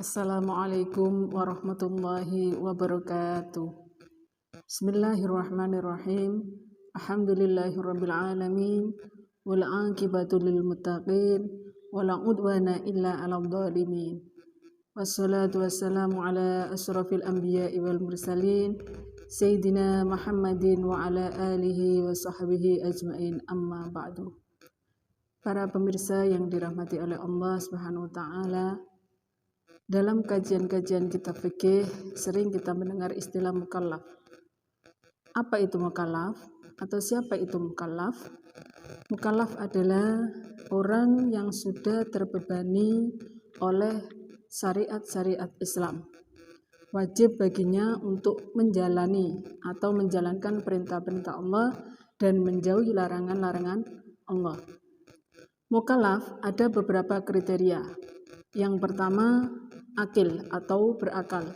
Assalamualaikum warahmatullahi wabarakatuh. Bismillahirrahmanirrahim. Alhamdulillahirabbil alamin wal 'aqibatu lil muttaqin wala udwana illa 'alal zalimin. Wassalatu wassalamu ala asrafil anbiya'i wal mursalin sayyidina Muhammadin wa ala alihi wa sahbihi ajmain, amma ba'du. Para pemirsa yang dirahmati oleh Allah Subhanahu wa taala, dalam kajian-kajian kitab fikih sering kita mendengar istilah mukallaf. Apa itu mukallaf? Atau siapa itu mukallaf? Mukallaf adalah orang yang sudah terbebani oleh syariat-syariat Islam. Wajib baginya untuk menjalani atau menjalankan perintah-perintah Allah dan menjauhi larangan-larangan Allah. Mukallaf ada beberapa kriteria. Yang pertama, akil atau berakal.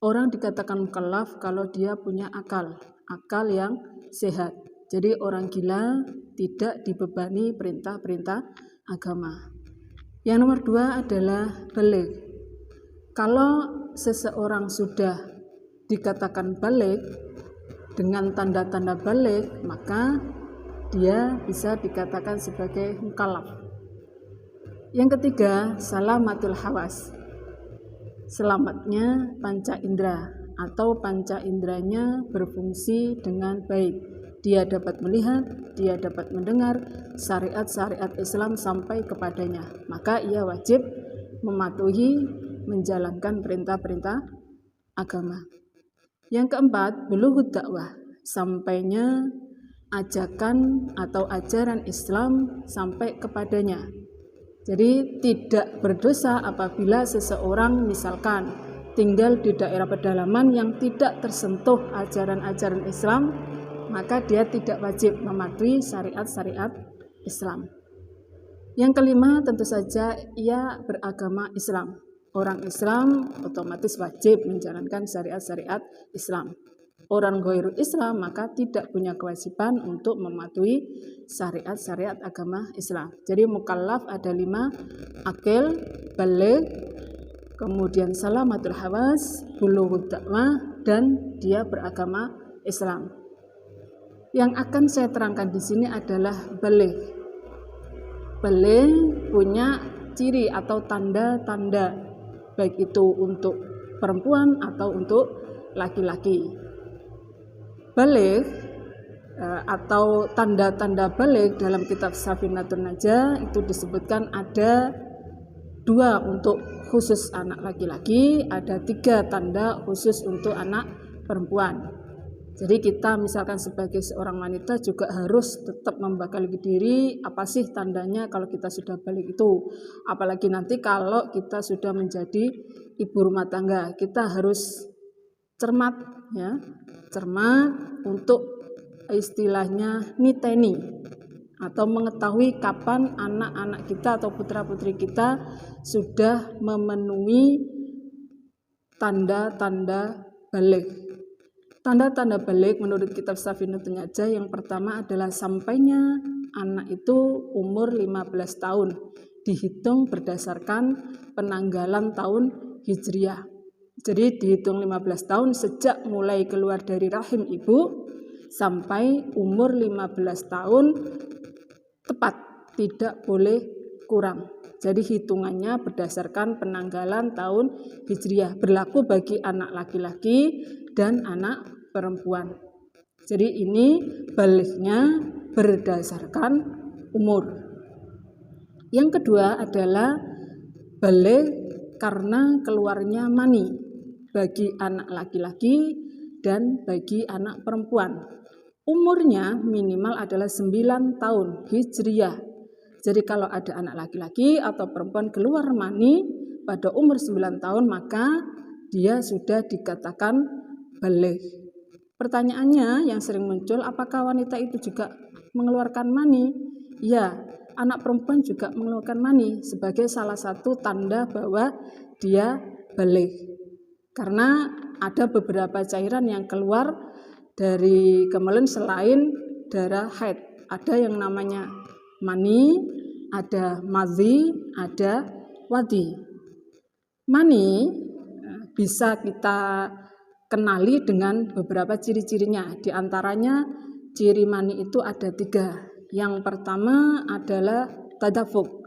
Orang dikatakan mukallaf kalau dia punya akal yang sehat. Jadi orang gila tidak dibebani perintah-perintah agama. Yang nomor dua adalah baligh. Kalau seseorang sudah dikatakan baligh dengan tanda-tanda baligh, maka dia bisa dikatakan sebagai mukallaf. Yang ketiga, salamatul hawas. Selamatnya panca indera atau panca inderanya berfungsi dengan baik. Dia dapat melihat, dia dapat mendengar syariat-syariat Islam sampai kepadanya. Maka ia wajib mematuhi, menjalankan perintah-perintah agama. Yang keempat, bulughud dakwah. Sampainya ajakan atau ajaran Islam sampai kepadanya. Jadi tidak berdosa apabila seseorang misalkan tinggal di daerah pedalaman yang tidak tersentuh ajaran-ajaran Islam, maka dia tidak wajib mematuhi syariat-syariat Islam. Yang kelima, tentu saja ia beragama Islam. Orang Islam otomatis wajib menjalankan syariat-syariat Islam. Orang ghairul Islam maka tidak punya kewajiban untuk mematuhi syariat-syariat agama Islam. Jadi mukallaf ada 5, akil, baligh, kemudian salamatul hawas, bulughud dakwah, dan dia beragama Islam. Yang akan saya terangkan di sini adalah baligh. Baligh punya ciri atau tanda-tanda, baik itu untuk perempuan atau untuk laki-laki. Baligh atau tanda-tanda baligh dalam kitab Safinatun Najah itu disebutkan ada 2 untuk khusus anak laki-laki, ada 3 tanda khusus untuk anak perempuan. Jadi kita misalkan sebagai seorang wanita juga harus tetap membekali diri apa sih tandanya kalau kita sudah baligh itu. Apalagi nanti kalau kita sudah menjadi ibu rumah tangga, kita harus cermat ya, cermat untuk istilahnya niteni atau mengetahui kapan anak-anak kita atau putra-putri kita sudah memenuhi tanda-tanda baligh. Tanda-tanda baligh menurut kitab Safinatun Najah yang pertama adalah sampainya anak itu umur 15 tahun dihitung berdasarkan penanggalan tahun Hijriah. Jadi dihitung 15 tahun sejak mulai keluar dari rahim ibu sampai umur 15 tahun tepat, tidak boleh kurang. Jadi hitungannya berdasarkan penanggalan tahun Hijriah, berlaku bagi anak laki-laki dan anak perempuan. Jadi ini balighnya berdasarkan umur. Yang kedua adalah baligh karena keluarnya mani bagi anak laki-laki dan bagi anak perempuan. Umurnya minimal adalah 9 tahun Hijriah. Jadi kalau ada anak laki-laki atau perempuan keluar mani pada umur 9 tahun maka dia sudah dikatakan baligh. Pertanyaannya yang sering muncul, apakah wanita itu juga mengeluarkan mani? Ya, anak perempuan juga mengeluarkan mani sebagai salah satu tanda bahwa dia baligh. Karena ada beberapa cairan yang keluar dari kemaluan selain darah haid. Ada yang namanya mani, ada madhi, ada wadi. Mani bisa kita kenali dengan beberapa ciri-cirinya. Di antaranya ciri mani itu ada 3. Yang pertama adalah tadafuk.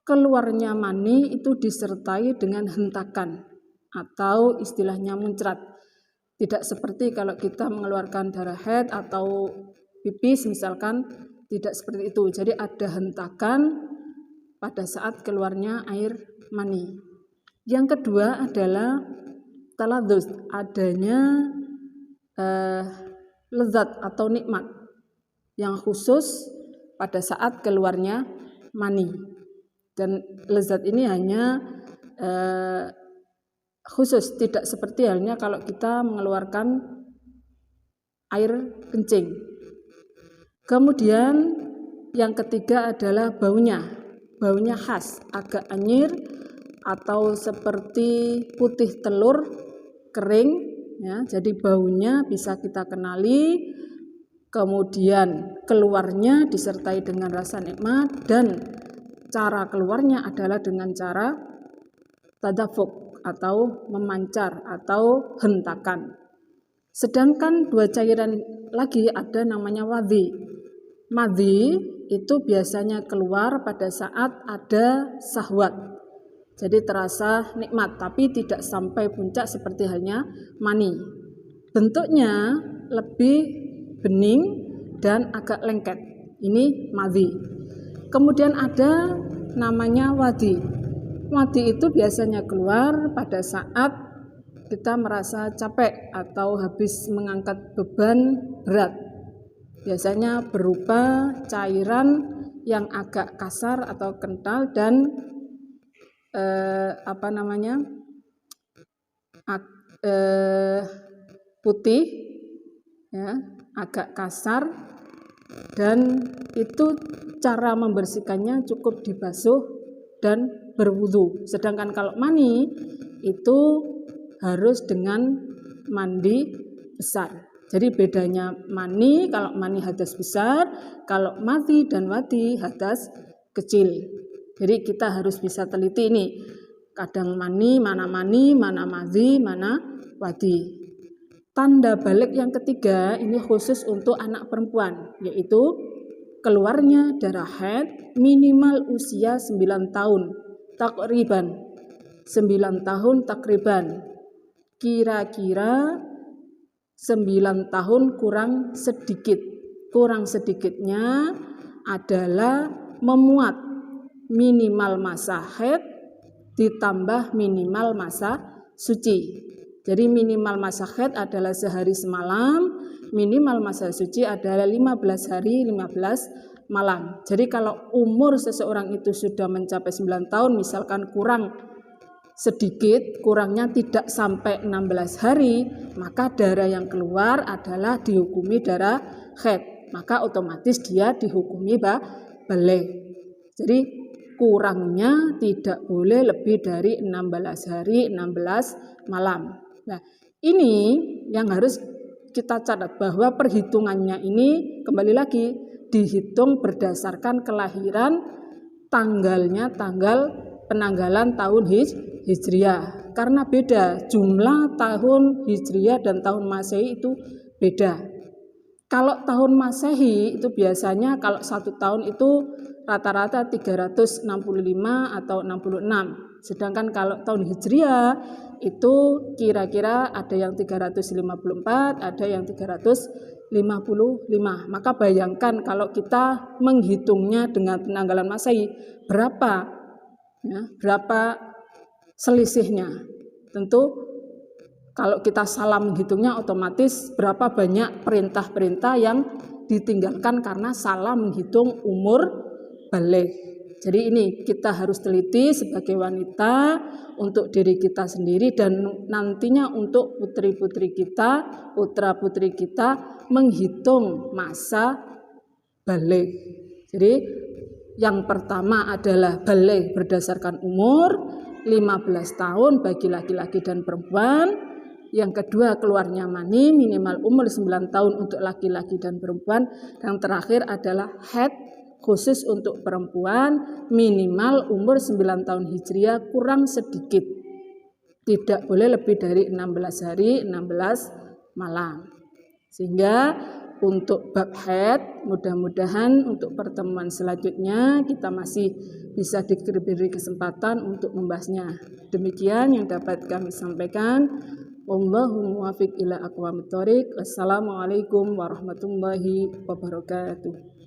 Keluarnya mani itu disertai dengan hentakan atau istilahnya muncrat. Tidak seperti kalau kita mengeluarkan darah haid atau pipis misalkan, tidak seperti itu. Jadi ada hentakan pada saat keluarnya air mani. Yang kedua adalah taladzus, adanya lezat atau nikmat yang khusus pada saat keluarnya mani. Dan lezat ini hanya khusus, tidak seperti halnya kalau kita mengeluarkan air kencing. Kemudian yang ketiga adalah baunya khas, agak anyir atau seperti putih telur kering, ya. Jadi baunya bisa kita kenali. Kemudian keluarnya disertai dengan rasa nikmat, dan cara keluarnya adalah dengan cara tadafuk atau memancar atau hentakan. Sedangkan 2 cairan lagi ada namanya wadhi. Madhi itu biasanya keluar pada saat ada syahwat. Jadi terasa nikmat, tapi tidak sampai puncak seperti halnya mani. Bentuknya lebih bening dan agak lengket. Ini madhi. Kemudian ada namanya wadhi. Wadhi itu biasanya keluar pada saat kita merasa capek atau habis mengangkat beban berat. Biasanya berupa cairan yang agak kasar atau kental dan putih, ya, agak kasar, dan itu cara membersihkannya cukup dibasuh dan berwudu. Sedangkan kalau mani itu harus dengan mandi besar. Jadi bedanya mani, kalau mani hadas besar, kalau madhi dan wadhi hadas kecil. Jadi kita harus bisa teliti ini. Kadang mani, mana madhi, mana wadhi. Tanda balik yang ketiga ini khusus untuk anak perempuan, yaitu keluarnya darah haid minimal usia 9 tahun takriban. 9 tahun takriban. Kira-kira 9 tahun kurang sedikit. Kurang sedikitnya adalah memuat minimal masa haid ditambah minimal masa suci. Jadi minimal masa haid adalah sehari semalam, minimal masa suci adalah 15 hari 15 malam. Jadi kalau umur seseorang itu sudah mencapai 9 tahun, misalkan kurang sedikit, kurangnya tidak sampai 16 hari, maka darah yang keluar adalah dihukumi darah haid. Maka otomatis dia dihukumi balik. Jadi kurangnya tidak boleh lebih dari 16 hari 16 malam. Nah, ini yang harus kita catat, bahwa perhitungannya ini kembali lagi dihitung berdasarkan kelahiran, tanggalnya tanggal penanggalan tahun Hijriah. Karena beda jumlah tahun Hijriah dan tahun Masehi itu beda. Kalau tahun Masehi itu biasanya kalau 1 tahun itu rata-rata 365 atau 66. Sedangkan kalau tahun Hijriah itu kira-kira ada yang 354, ada yang 355. Maka bayangkan kalau kita menghitungnya dengan penanggalan Masehi, berapa selisihnya. Tentu kalau kita salah menghitungnya, otomatis berapa banyak perintah-perintah yang ditinggalkan karena salah menghitung umur balik. Jadi ini kita harus teliti sebagai wanita untuk diri kita sendiri dan nantinya untuk putri-putri kita, putra-putri kita menghitung masa balik. Jadi yang pertama adalah balik berdasarkan umur 15 tahun bagi laki-laki dan perempuan. Yang kedua keluarnya mani minimal umur 9 tahun untuk laki-laki dan perempuan. Yang terakhir adalah haid khusus untuk perempuan minimal umur 9 tahun Hijriah kurang sedikit. Tidak boleh lebih dari 16 hari, 16 malam. Sehingga untuk bab haid, mudah-mudahan untuk pertemuan selanjutnya kita masih bisa diberi kesempatan untuk membahasnya. Demikian yang dapat kami sampaikan. Wallahu muwaffiq ila aqwamit thoriq. Wassalamualaikum warahmatullahi wabarakatuh.